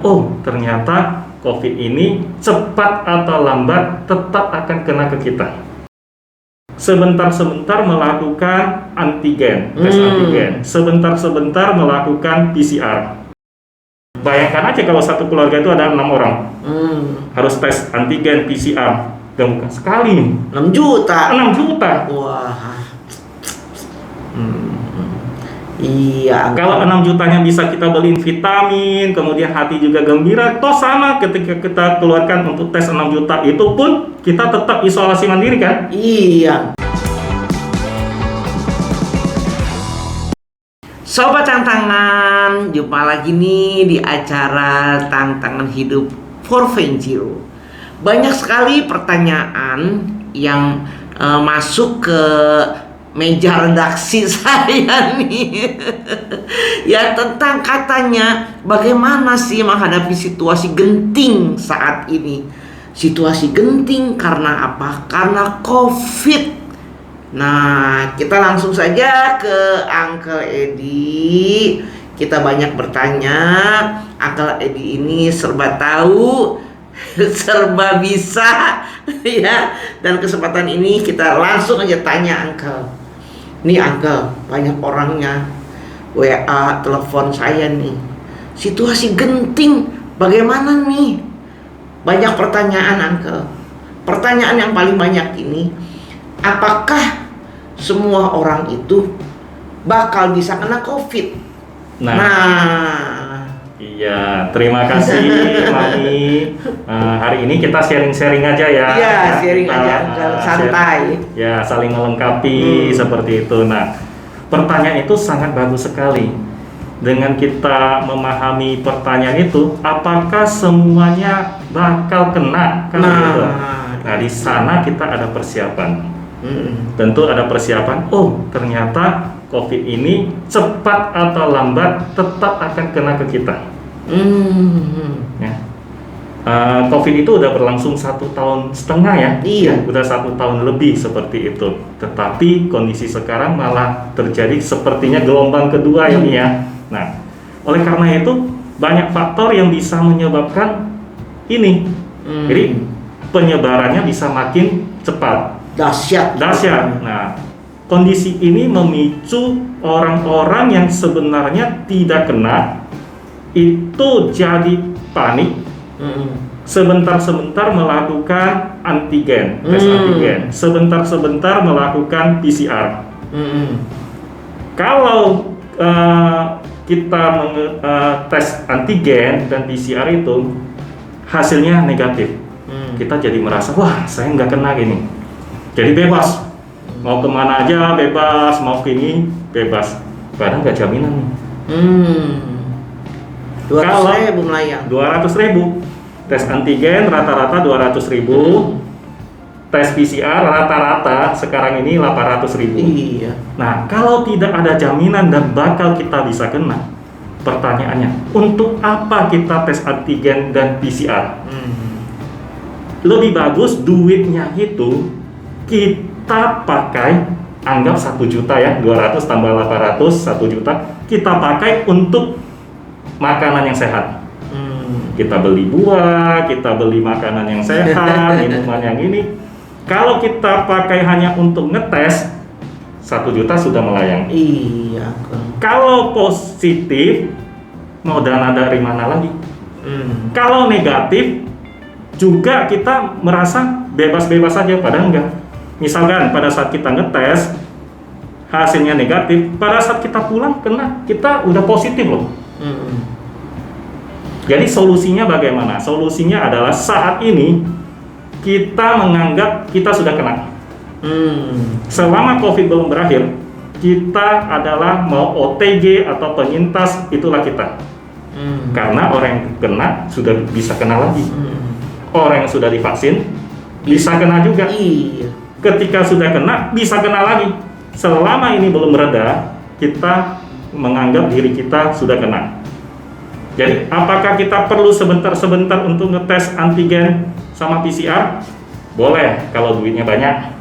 Oh, ternyata COVID ini cepat atau lambat tetap akan kena ke kita. Sebentar-sebentar melakukan antigen, tes antigen. Sebentar-sebentar melakukan PCR. Bayangkan aja kalau satu keluarga itu ada 6 orang. Harus tes antigen, PCR. Dan bukan sekali nih. 6 juta. 6 juta. Wah. Iya. Kalau 6 jutanya bisa kita beliin vitamin, kemudian hati juga gembira, toh sama ketika kita keluarkan untuk tes 6 juta itu pun kita tetap isolasi mandiri kan? Iya. Sobat Tantangan, jumpa lagi nih di acara Tantangan Hidup 4.0. Banyak sekali pertanyaan yang masuk ke meja redaksi saya nih. Ya, tentang katanya bagaimana sih menghadapi situasi genting saat ini. Situasi genting karena apa? Karena COVID. Nah, kita langsung saja ke Uncle Edi. Kita banyak bertanya. Uncle Edi ini serba tahu, serba bisa, ya. Dan kesempatan ini kita langsung aja tanya Uncle. Nih Uncle, banyak orangnya WA, telepon saya nih. Situasi genting, bagaimana nih? Banyak pertanyaan Uncle. Pertanyaan yang paling banyak ini, apakah semua orang itu bakal bisa kena COVID? Nah. Iya, terima kasih Mami. Hari ini kita sharing-sharing aja ya. Iya, sharing aja, santai. Ya, saling melengkapi seperti itu. Nah, pertanyaan itu sangat bagus sekali. Dengan kita memahami pertanyaan itu, apakah semuanya bakal kena? Gitu. Nah, di sana kita ada persiapan. Tentu ada persiapan. Oh, ternyata COVID ini cepat atau lambat tetap akan kena ke kita. Ya. COVID itu udah berlangsung 1,5 tahun ya. Iya. Udah 1 tahun lebih seperti itu. Tetapi kondisi sekarang malah terjadi sepertinya gelombang kedua ini ya. Nah, oleh karena itu banyak faktor yang bisa menyebabkan ini. Jadi penyebarannya bisa makin cepat. Dahsyat. Nah, kondisi ini memicu orang-orang yang sebenarnya tidak kena itu jadi panik. Sebentar-sebentar melakukan antigen, tes antigen. Sebentar-sebentar melakukan PCR. Kalau kita tes antigen dan PCR itu hasilnya negatif, kita jadi merasa wah saya nggak kena gini, jadi bebas, mau kemana aja bebas, mau kini bebas, padahal nggak jaminan. 200.000 melayang. 200.000 tes antigen rata-rata 200.000, tes PCR rata-rata sekarang ini 800.000. Iya. Nah, kalau tidak ada jaminan dan bakal kita bisa kena, pertanyaannya, untuk apa kita tes antigen dan PCR? Lebih bagus duitnya itu kita pakai, anggap 1 juta ya, 200 tambah 800, 1 juta, kita pakai untuk makanan yang sehat. Kita beli buah, kita beli makanan yang sehat, minuman yang ini. Kalau kita pakai hanya untuk ngetes, 1 juta sudah melayang. Iya. Kalau positif, mau dana dari mana lagi? Kalau negatif, juga kita merasa bebas-bebas saja, padahal enggak. Misalkan pada saat kita ngetes, hasilnya negatif, pada saat kita pulang kena, kita udah positif loh. Jadi solusinya bagaimana? Solusinya adalah saat ini kita menganggap kita sudah kena. Selama COVID belum berakhir, kita adalah mau OTG atau penyintas, itulah kita. Karena orang yang kena sudah bisa kena lagi. Orang yang sudah divaksin bisa kena juga. Iya. Ketika sudah kena bisa kena lagi. Selama ini belum reda, kita menganggap diri kita sudah kena. Jadi apakah kita perlu sebentar-sebentar untuk ngetes antigen sama PCR? Boleh kalau duitnya banyak.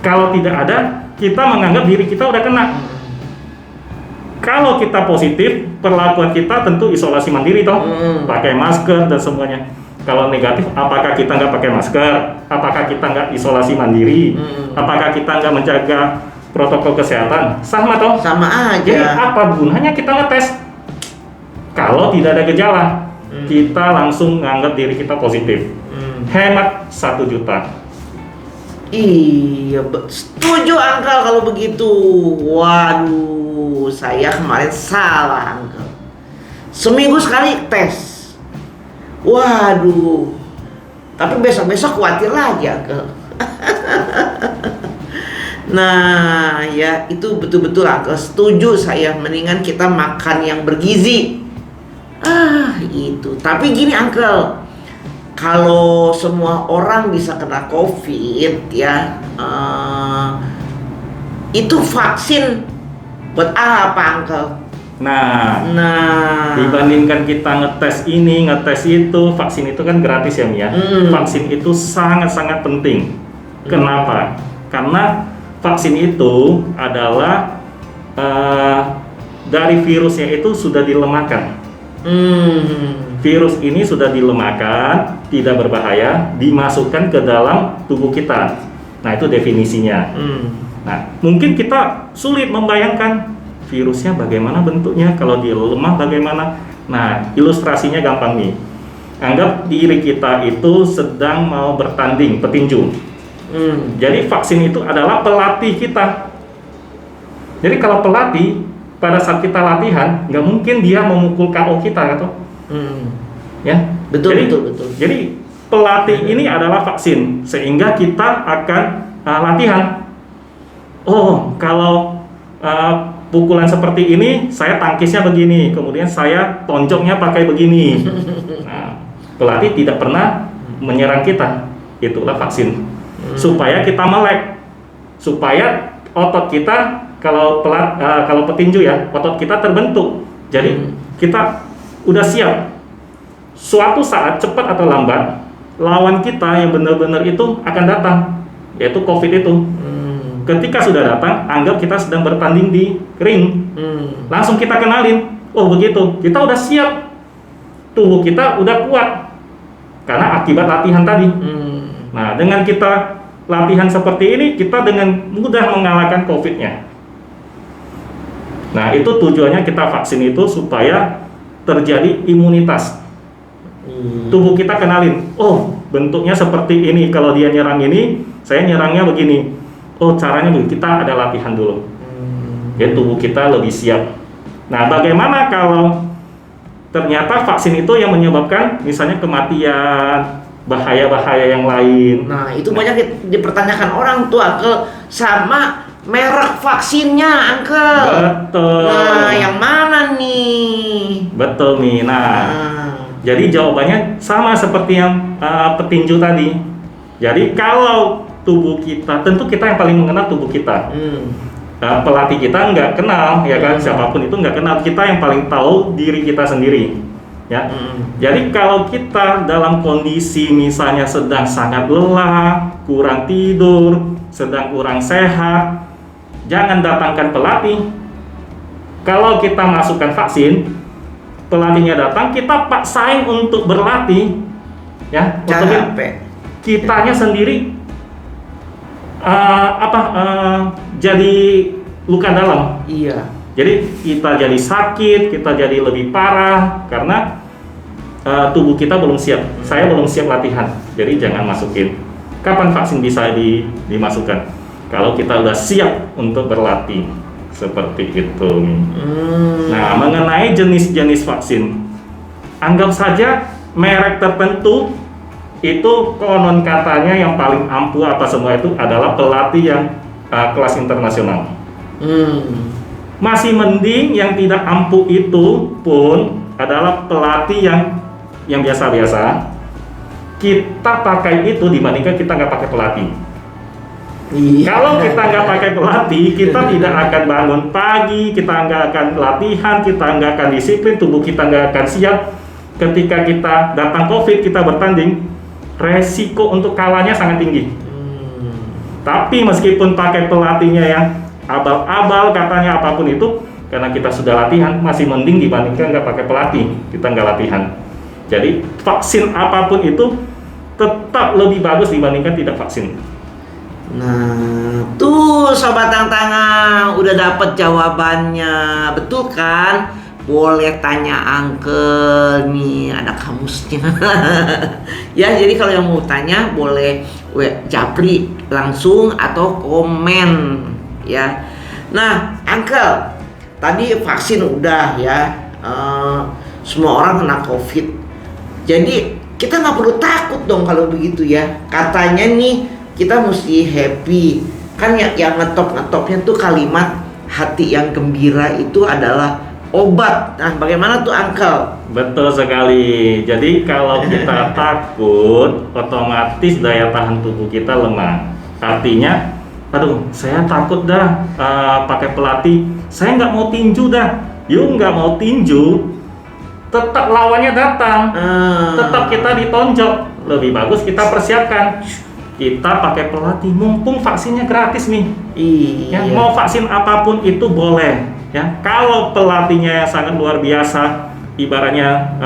Kalau tidak ada, kita menganggap diri kita udah kena. Kalau kita positif, perlakuan kita tentu isolasi mandiri toh, pakai masker dan semuanya. Kalau negatif, apakah kita nggak pakai masker? Apakah kita nggak isolasi mandiri? Apakah kita nggak menjaga protokol kesehatan? Sama toh? Sama aja. Jadi apa gunanya kita ngetes? Kalau tidak ada gejala, kita langsung nganggap diri kita positif. Hemat 1 juta. Iya, setuju Uncle kalau begitu. Waduh, saya kemarin salah Uncle. Seminggu sekali tes. Waduh, tapi besok-besok khawatir lagi Uncle. Nah, ya itu betul-betul Uncle. Setuju saya, mendingan kita makan yang bergizi. Itu. Tapi gini Uncle, kalau semua orang bisa kena COVID ya, itu vaksin buat apa Uncle? Nah, dibandingkan kita ngetes ini, ngetes itu, vaksin itu kan gratis ya Mia. Vaksin itu sangat-sangat penting. Kenapa? Karena vaksin itu adalah dari virusnya itu sudah dilemahkan. Virus ini sudah dilemahkan, tidak berbahaya, dimasukkan ke dalam tubuh kita. Nah, itu definisinya. Nah, mungkin kita sulit membayangkan virusnya bagaimana bentuknya, kalau dia lemah bagaimana. Nah, ilustrasinya gampang nih. Anggap diri kita itu sedang mau bertanding petinju. Jadi vaksin itu adalah pelatih kita. Jadi kalau pelatih, pada saat kita latihan, nggak mungkin dia memukul KO kita, atau ya, betul. Jadi pelatih ini adalah vaksin, sehingga kita akan latihan. Oh, kalau pukulan seperti ini, saya tangkisnya begini, kemudian saya tonjoknya pakai begini. Nah, pelatih tidak pernah menyerang kita, itulah vaksin. Supaya kita melek, supaya otot kita kalau petinju ya, otot kita terbentuk. Jadi kita udah siap. Suatu saat cepat atau lambat, lawan kita yang benar-benar itu akan datang, yaitu COVID itu. Ketika sudah datang, anggap kita sedang bertanding di ring. Langsung kita kenalin. Oh begitu, kita udah siap. Tubuh kita udah kuat karena akibat latihan tadi. Nah, dengan kita latihan seperti ini, kita dengan mudah mengalahkan COVID-nya. Nah, itu tujuannya kita vaksin itu supaya terjadi imunitas. Tubuh kita kenalin, oh bentuknya seperti ini, kalau dia nyerang ini, saya nyerangnya begini. Oh caranya begini, kita ada latihan dulu. Jadi tubuh kita lebih siap. Nah, bagaimana kalau ternyata vaksin itu yang menyebabkan misalnya kematian, bahaya-bahaya yang lain? Nah, itu banyak dipertanyakan orang tuh Uncle, sama merek vaksinnya Uncle. Betul. Nah, yang mana nih? Betul nih. Nah, jadi jawabannya sama seperti yang petinju tadi. Jadi kalau tubuh kita, tentu kita yang paling mengenal tubuh kita. Pelatih kita nggak kenal, ya kan? Siapapun itu nggak kenal. Kita yang paling tahu diri kita sendiri. Ya. Jadi kalau kita dalam kondisi misalnya sedang sangat lelah, kurang tidur, sedang kurang sehat, jangan datangkan pelatih. Kalau kita masukkan vaksin, pelatihnya datang, kita paksain untuk berlatih, ya, Capek. kitanya sendiri jadi luka dalam. Iya. Jadi kita jadi sakit, kita jadi lebih parah karena tubuh kita belum siap. Saya belum siap latihan, jadi jangan masukin. Kapan vaksin bisa dimasukkan? Kalau kita udah siap untuk berlatih, seperti itu. Nah, mengenai jenis-jenis vaksin, anggap saja merek tertentu itu konon katanya yang paling ampuh apa semua itu adalah pelatih yang kelas internasional. Masih mending yang tidak ampuh itu pun adalah pelatih yang biasa-biasa. Kita pakai itu dibandingkan kita nggak pakai pelatih. Kalau kita nggak pakai pelatih, kita tidak akan bangun pagi, kita nggak akan latihan, kita nggak akan disiplin, tubuh kita nggak akan siap. Ketika kita datang COVID, kita bertanding, resiko untuk kalahnya sangat tinggi. Tapi meskipun pakai pelatihnya yang abal-abal katanya apapun itu, karena kita sudah latihan, masih mending dibandingkan nggak pakai pelatih, kita nggak latihan. Jadi vaksin apapun itu tetap lebih bagus dibandingkan tidak vaksin. Nah, tuh Sobat Tantangan udah dapet jawabannya, betul kan? Boleh tanya Uncle nih, ada kamusnya. Ya, jadi kalau yang mau tanya boleh japri langsung atau komen ya. Nah, Uncle, tadi vaksin udah ya, semua orang kena COVID. Jadi kita nggak perlu takut dong kalau begitu ya. Katanya nih kita mesti happy. Kan yang ngetopnya tuh kalimat hati yang gembira itu adalah obat. Nah, bagaimana tuh Uncle? Betul sekali. Jadi kalau kita takut, otomatis daya tahan tubuh kita lemah. Artinya, aduh, saya takut dah pakai pelatih. Saya nggak mau tinju dah. Yuk, nggak mau tinju, tetap lawannya datang. Tetap kita ditonjok. Lebih bagus kita persiapkan. Kita pakai pelatih, mumpung vaksinnya gratis nih. Iya. Ya, mau vaksin apapun itu boleh. Ya, kalau pelatihnya sangat luar biasa, ibaratnya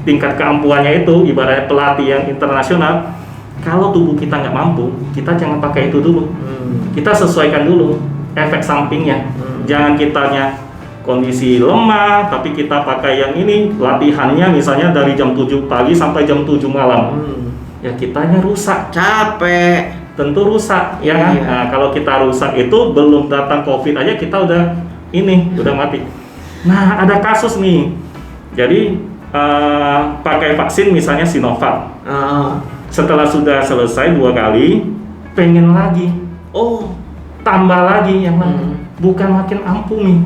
tingkat keampuhannya itu, ibaratnya pelatih yang internasional. Kalau tubuh kita nggak mampu, kita jangan pakai itu dulu. Kita sesuaikan dulu efek sampingnya. Jangan kitanya kondisi lemah, tapi kita pakai yang ini, latihannya misalnya dari jam 7 pagi sampai jam 7 malam. Ya kitanya rusak, Capek. tentu rusak, ya kan? Iya. Nah, kalau kita rusak itu belum datang COVID aja kita udah mati. Nah, ada kasus nih. Jadi pakai vaksin misalnya Sinovac. Setelah sudah selesai 2 kali, pengen lagi. Oh. Tambah lagi yang lain. Bukan makin ampuh nih,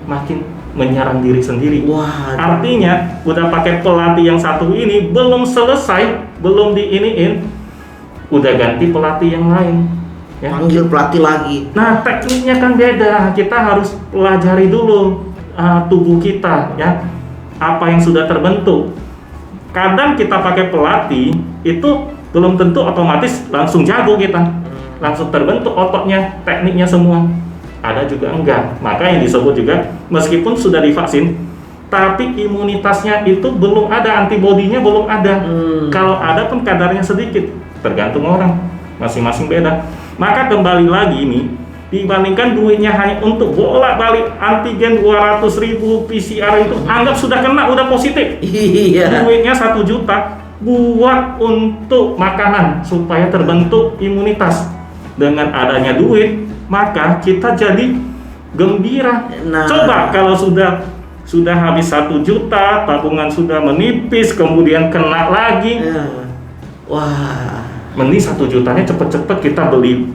makin menyerang diri sendiri. Wah. Artinya udah pakai pelatih yang satu ini belum selesai, belum diiniin, udah ganti pelatih yang lain. Ya. Panggil pelatih lagi. Nah, tekniknya kan beda. Kita harus pelajari dulu tubuh kita, ya, apa yang sudah terbentuk. Kadang kita pakai pelatih itu belum tentu otomatis langsung jago kita, langsung terbentuk ototnya, tekniknya semua. Ada juga enggak. Maka yang disebut juga meskipun sudah divaksin, tapi imunitasnya itu belum ada, antibodinya belum ada. Kalau ada pun kadarnya sedikit, tergantung orang, masing-masing beda. Maka kembali lagi nih, dibandingkan duitnya hanya untuk bolak-balik antigen 200.000 PCR itu, anggap sudah kena, udah positif. Iya. Duitnya 1 juta buat untuk makanan supaya terbentuk imunitas. Dengan adanya duit, maka kita jadi gembira. Nah. Coba kalau sudah habis 1 juta, tabungan sudah menipis, kemudian kena lagi. Wah. Mending 1 jutanya cepet-cepet kita beli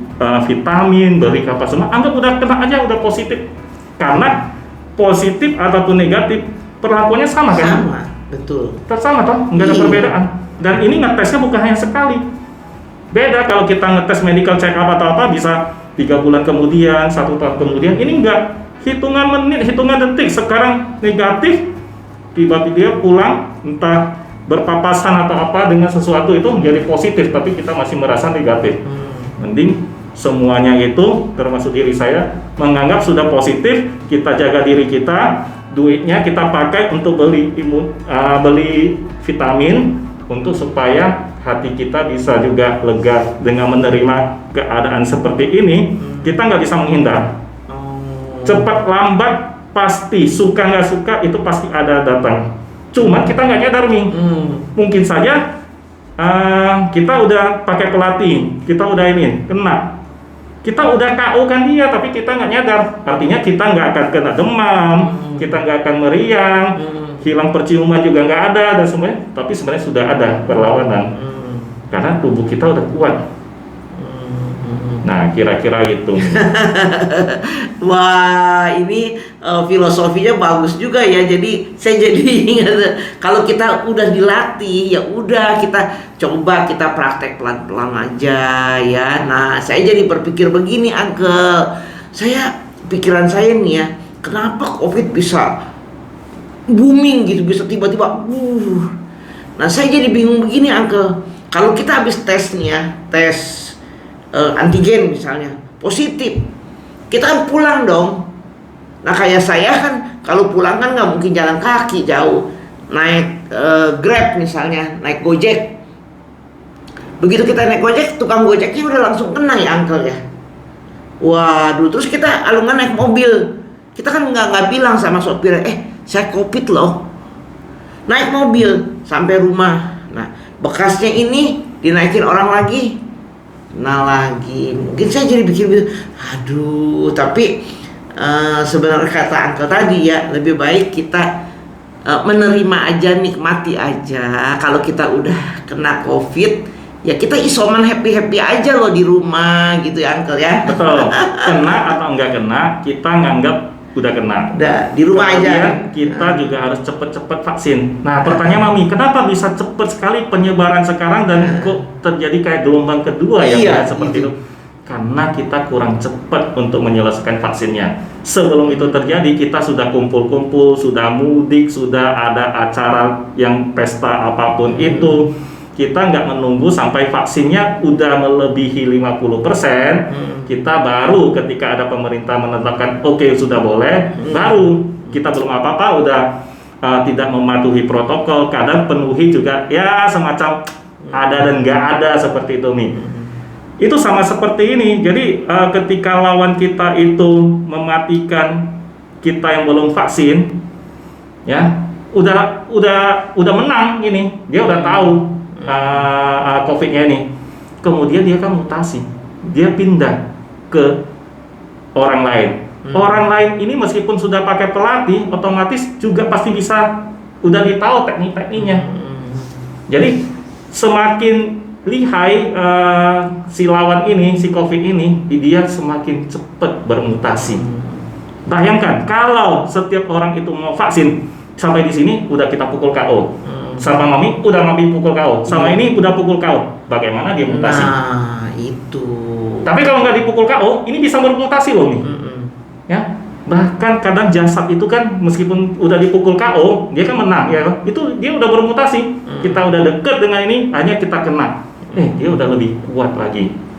vitamin, beli apa semua. Anggap udah kena aja, udah positif. Karena positif ataupun negatif perlakuannya sama kan? Sama, betul. Tetap sama toh, nggak ada Iya. perbedaan. Dan ini ngetesnya bukan hanya sekali. Beda kalau kita ngetes medical check up atau apa bisa 3 bulan kemudian, 1 tahun kemudian. Ini enggak, hitungan menit, hitungan detik. Sekarang negatif, tiba-tiba dia pulang, entah berpapasan atau apa dengan sesuatu itu menjadi positif, tapi kita masih merasa negatif. Mending semuanya itu, termasuk diri saya, menganggap sudah positif, kita jaga diri kita, duitnya kita pakai untuk beli vitamin, untuk supaya hati kita bisa juga lega dengan menerima keadaan seperti ini. Kita nggak bisa menghindar. Cepat lambat pasti, suka nggak suka itu pasti ada datang. Cuma kita nggak nyadar nih. Mungkin saja kita udah pakai pelatih, kita udah ini kena, kita udah KO kan dia, tapi kita nggak nyadar. Artinya kita nggak akan kena demam, kita nggak akan meriang, hilang perciuman juga nggak ada dan semuanya. Tapi sebenarnya sudah ada perlawanan. Karena tubuh kita udah kuat. Nah, kira-kira gitu. Wah, ini filosofinya bagus juga ya. Jadi saya jadi ingat kalau kita udah dilatih, ya udah kita coba, kita praktek pelan-pelan aja ya. Nah, saya jadi berpikir begini, Uncle. Pikiran saya nih ya, kenapa COVID bisa booming gitu, bisa tiba-tiba Nah, saya jadi bingung begini, Uncle. Kalau kita habis tes nih ya, tes antigen misalnya positif, kita kan pulang dong. Nah kayak saya kan kalau pulang kan nggak mungkin jalan kaki jauh, naik Grab misalnya, naik Gojek. Begitu kita naik Gojek, tukang Gojeknya udah langsung kena ya Uncle ya. Waduh, terus kita alungan naik mobil, kita kan nggak bilang sama sopir, saya COVID loh. Naik mobil sampai rumah, nah bekasnya ini dinaikin orang lagi, nah lagi. Mungkin saya jadi pikir, aduh. Tapi sebenarnya kata Uncle tadi ya, lebih baik kita menerima aja, nikmati aja. Kalau kita udah kena COVID, ya kita isoman happy aja loh di rumah gitu ya Uncle ya. Betul. Kena atau enggak kena, kita nganggap udah kena. Udah di rumah aja. Kita juga harus cepet-cepet vaksin. Nah, pertanyaan Mami, kenapa bisa cepet sekali penyebaran sekarang dan kok terjadi kayak gelombang kedua ya seperti itu? Karena kita kurang cepat untuk menyelesaikan vaksinnya. Sebelum itu terjadi, kita sudah kumpul-kumpul, sudah mudik, sudah ada acara yang pesta apapun itu. Kita nggak menunggu sampai vaksinnya udah melebihi 50%, kita baru ketika ada pemerintah menetapkan oke, sudah boleh, baru kita belum apa-apa udah tidak mematuhi protokol, kadang penuhi juga ya semacam ada dan nggak ada seperti itu nih. Itu sama seperti ini. Jadi ketika lawan kita itu mematikan kita yang belum vaksin, ya udah menang ini, dia udah tahu COVID-nya ini, kemudian dia kan mutasi, dia pindah ke orang lain. Orang lain ini meskipun sudah pakai pelatih, otomatis juga pasti bisa udah ditahu teknik-tekniknya. Jadi semakin lihai si lawan ini, si COVID ini, dia semakin cepat bermutasi. Bayangkan kalau setiap orang itu mau vaksin, sampai di sini udah kita pukul KO. Sama Mami udah Mami pukul KO, sama ini udah pukul KO. Bagaimana dia mutasi? Nah, itu. Tapi kalau nggak dipukul KO, ini bisa bermutasi loh nih. Ya, bahkan kadang jasad itu kan meskipun udah dipukul KO, dia kan menang ya. Itu dia udah bermutasi. Kita udah deket dengan ini, hanya kita kena. Dia udah lebih kuat lagi.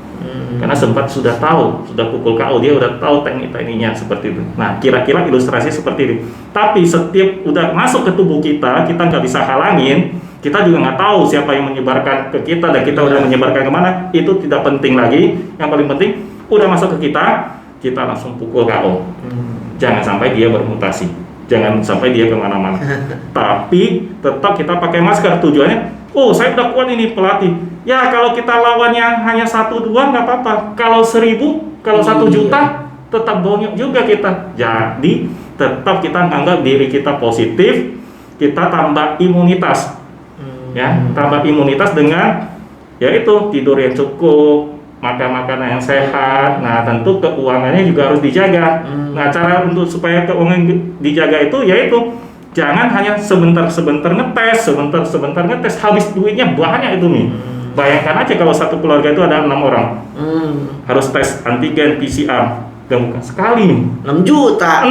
Karena sempat sudah tahu, sudah pukul KO, dia udah tahu teknik-tekniknya seperti itu. Nah, kira-kira ilustrasi seperti itu. Tapi setiap udah masuk ke tubuh kita, kita nggak bisa halangin. Kita juga nggak tahu siapa yang menyebarkan ke kita dan kita udah menyebarkan kemana. Itu tidak penting lagi. Yang paling penting udah masuk ke kita langsung pukul KO. Jangan sampai dia bermutasi, jangan sampai dia kemana-mana. Tapi tetap kita pakai masker. Tujuannya, saya udah kuat ini pelatih. Ya kalau kita lawannya hanya 1-2 nggak apa-apa. Kalau 1000, kalau 1 juta, tetap bonyok juga kita. Jadi tetap kita anggap diri kita positif, kita tambah imunitas. Ya, tambah imunitas dengan yaitu tidur yang cukup, makan makanan yang sehat. Nah, tentu keuangannya juga harus dijaga. Nah, cara untuk supaya keuangan dijaga itu yaitu jangan hanya sebentar ngetes, habis duitnya banyak itu nih. Bayangkan aja kalau satu keluarga itu ada 6 orang, harus tes antigen PCR, dan bukan sekali nih. 6 juta.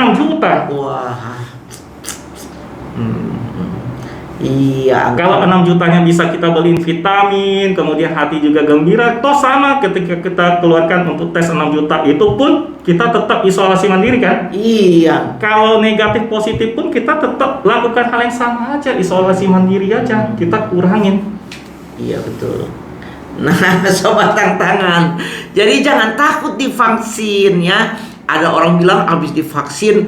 Wah. Iya. Kalau 6 jutanya bisa kita beliin vitamin, kemudian hati juga gembira, toh sama ketika kita keluarkan untuk tes 6 juta itu pun kita tetap isolasi mandiri kan? Iya. Kalau negatif positif pun kita tetap lakukan hal yang sama aja, isolasi mandiri aja, kita kurangin. Iya betul. Nah, sobat tangan. Jadi jangan takut divaksin ya. Ada orang bilang habis divaksin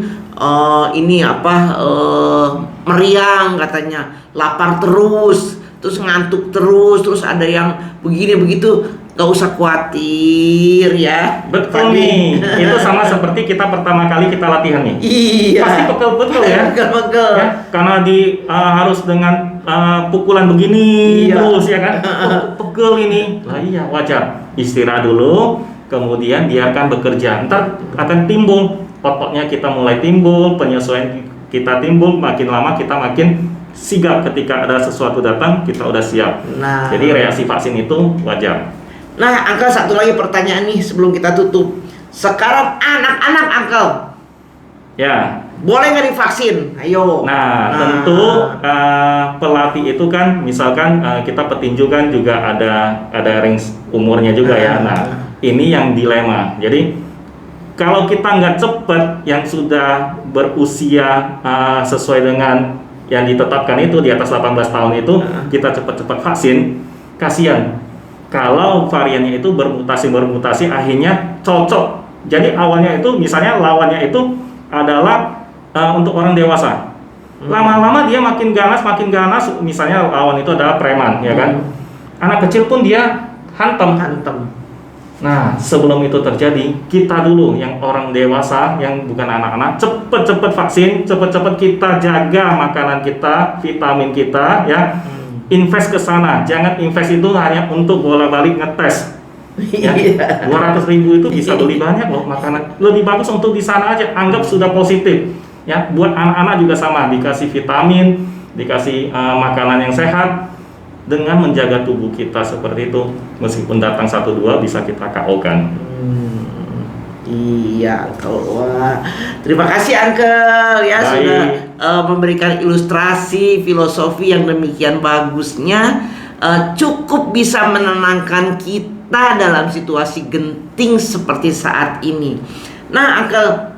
meriang katanya, lapar terus ngantuk terus ada yang begini begitu. Gak usah khawatir ya. Betul nih. Itu sama seperti kita pertama kali kita latihan nih. Iya. Pasti pegel-pegel ya. Pegel. Ya, karena harus dengan pukulan begini terus ya kan. Pegel ini. Lah iya, wajar. Istirahat dulu, kemudian biarkan bekerja. Ntar akan timbul ototnya, kita mulai timbul, penyesuaian kita timbul, makin lama kita makin sigap ketika ada sesuatu datang, kita udah siap. Nah. Jadi reaksi vaksin itu wajar. Nah, Uncle, satu lagi pertanyaan nih sebelum kita tutup. Sekarang anak-anak, Uncle, ya, boleh nggak divaksin? Ayo. Nah, tentu pelatih itu kan, misalkan kita petinju kan juga ada range umurnya juga ya. Nah, ini yang dilema. Jadi Kalau kita nggak cepat, yang sudah berusia sesuai dengan yang ditetapkan itu di atas 18 tahun itu, kita cepat-cepat vaksin, kasihan. Kalau variannya itu bermutasi, akhirnya cocok. Jadi awalnya itu, misalnya lawannya itu adalah untuk orang dewasa. Lama-lama dia makin ganas, misalnya lawan itu adalah preman, ya kan? Anak kecil pun dia hantam. Nah, sebelum itu terjadi, kita dulu yang orang dewasa, yang bukan anak-anak, cepet-cepet vaksin, cepet-cepet kita jaga makanan kita, vitamin kita, ya. Invest ke sana, jangan invest itu hanya untuk bola-balik ngetes. Ya, 200.000 itu bisa beli banyak loh makanan. Lebih bagus untuk di sana aja, anggap sudah positif. Ya, buat anak-anak juga sama, dikasih vitamin, dikasih makanan yang sehat. Dengan menjaga tubuh kita seperti itu, meskipun datang 1-2 bisa kita KO-kan. Iya, wah. Terima kasih Uncle ya. Baik. Sudah memberikan ilustrasi filosofi yang demikian bagusnya, cukup bisa menenangkan kita dalam situasi genting seperti saat ini. Nah, Uncle,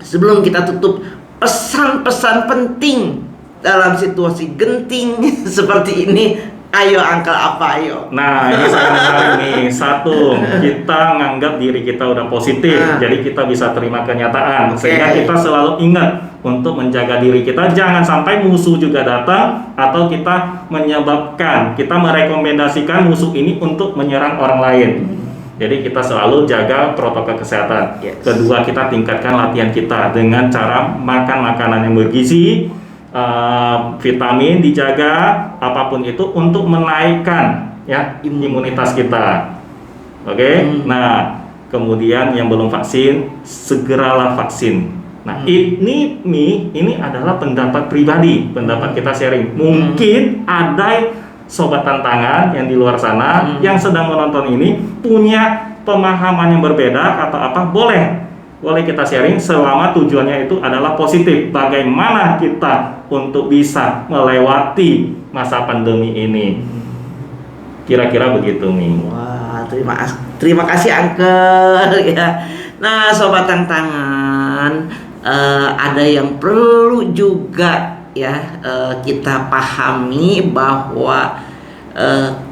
sebelum kita tutup, pesan-pesan penting dalam situasi genting seperti ini. Ayo Uncle, apa ayo? Nah, ini sangat menarik nih. Satu, kita nganggap diri kita udah positif, jadi kita bisa terima kenyataan. Sehingga kita selalu ingat untuk menjaga diri kita, jangan sampai musuh juga datang atau kita merekomendasikan musuh ini untuk menyerang orang lain. Jadi kita selalu jaga protokol kesehatan. Kedua, kita tingkatkan latihan kita dengan cara makan makanan yang bergizi, vitamin dijaga, apapun itu untuk menaikkan ya imunitas kita. Oke. Nah, kemudian yang belum vaksin, segeralah vaksin. Nah, ini adalah pendapat pribadi, pendapat kita sharing. Mungkin ada sobat tantangan yang di luar sana yang sedang menonton ini punya pemahaman yang berbeda atau apa, boleh kita sharing selama tujuannya itu adalah positif. Bagaimana kita untuk bisa melewati masa pandemi ini? Kira-kira begitu nih. Wah, terima kasih Uncle ya. Nah, sobat tantangan, ada yang perlu juga ya kita pahami bahwa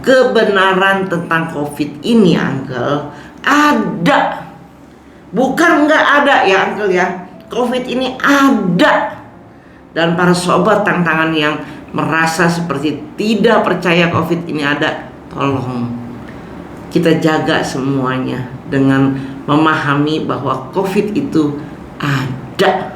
kebenaran tentang COVID ini, Uncle, ada. Bukan nggak ada ya Uncle ya, COVID ini ada. Dan para sobat tantangan yang merasa seperti tidak percaya COVID ini ada, tolong kita jaga semuanya dengan memahami bahwa COVID itu ada.